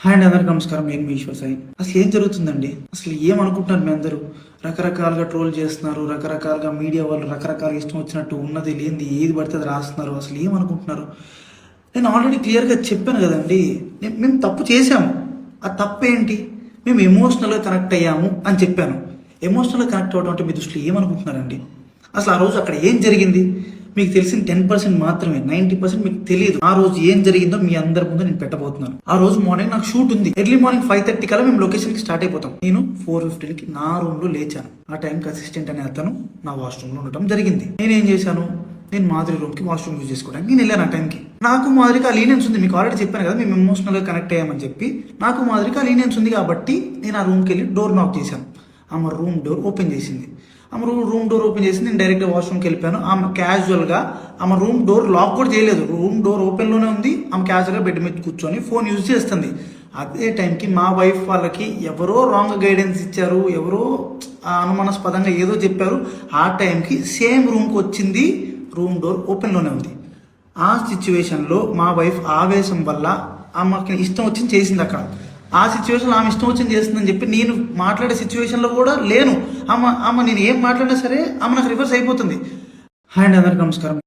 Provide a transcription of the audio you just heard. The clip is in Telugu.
హాయ్ అండి, అందరికీ నమస్కారం. నేను మీ ఈశ్వర్ సాయి. అసలు ఏం జరుగుతుందండి? అసలు ఏమనుకుంటున్నారు మీ అందరూ? రకరకాలుగా ట్రోల్ చేస్తున్నారు, రకరకాలుగా మీడియా వాళ్ళు రకరకాలుగా ఇష్టం వచ్చినట్టు ఉన్నది లేనిది ఏది పడితే అది రాస్తున్నారు. అసలు ఏమనుకుంటున్నారు? నేను ఆల్రెడీ క్లియర్గా చెప్పాను కదండి, మేము తప్పు చేశాము. ఆ తప్పు ఏంటి? మేము ఎమోషనల్గా కనెక్ట్ అయ్యాము అని చెప్పాను. ఎమోషనల్గా కనెక్ట్ అవ్వడం అంటే మీ దృష్టిలో ఏమనుకుంటున్నారండి? అసలు ఆ రోజు అక్కడ ఏం జరిగింది మీకు తెలిసిన 10% మాత్రమే. 90% మీకు తెలియదు. ఆ రోజు ఏం జరిగిందో మీ అందరి ముందు నేను పెట్టబోతున్నాను. ఆ రోజు మార్నింగ్ నాకు షూట్ ఉంది. ఎర్లీ మార్నింగ్ 5:30 కల్లా మేము లొకేషన్ కి స్టార్ట్ అయిపోతాం. నేను 4:15కి నా రూమ్ లో లేచాను. ఆ టైంకి అసిస్టెంట్ అనే అతను నా వాష్రూమ్ లో ఉండటం జరిగింది. నేనేం చేశాను, నేను మాధురి రూమ్ కి వాష్రూమ్ యూజ్ చేసుకోవడానికి నేను వెళ్ళాను. ఆ టైంకి నాకు మాధురికి ఆ లీనియన్స్ ఉంది. మీకు ఆల్రెడీ చెప్పాను కదా, మేము ఎమోషనల్ గా కనెక్ట్ అయ్యామని చెప్పి. నాకు మాధురికి ఆ లీనియన్స్ ఉంది కాబట్టి నేను ఆ రూమ్కి వెళ్ళి డోర్ నాక్ చేశాను. ఆమె రూమ్ డోర్ ఓపెన్ చేసింది. ఆమె రూమ్ డోర్ ఓపెన్ చేసి నేను డైరెక్ట్గా వాష్రూమ్కి వెళ్ళిపోయాను. ఆమె క్యాజువల్గా ఆమె రూమ్ డోర్ లాక్ కూడా చేయలేదు. రూమ్ డోర్ ఓపెన్లోనే ఉంది. ఆమె క్యాజువల్గా బెడ్ మీద కూర్చొని ఫోన్ యూజ్ చేస్తుంది. అదే టైంకి మా వైఫ్ వాళ్ళకి ఎవరో రాంగ్ గైడెన్స్ ఇచ్చారు, ఎవరో అనుమానాస్పదంగా ఏదో చెప్పారు. ఆ టైంకి సేమ్ రూమ్కి వచ్చింది, రూమ్ డోర్ ఓపెన్లోనే ఉంది. ఆ సిచ్యువేషన్లో మా వైఫ్ ఆవేశం వల్ల ఆమెకి ఇష్టం వచ్చింది చేసింది. అక్కడ ఆ సిచ్యువేషన్లో ఆమె ఇష్టం వచ్చింది చేస్తుందని చెప్పి నేను మాట్లాడే సిచ్యువేషన్లో కూడా లేను. ఆమె నేను ఏం మాట్లాడినా సరే ఆమె నాకు రివర్స్ అయిపోతుంది. హాయ్ అండి, అందరికీ నమస్కారం.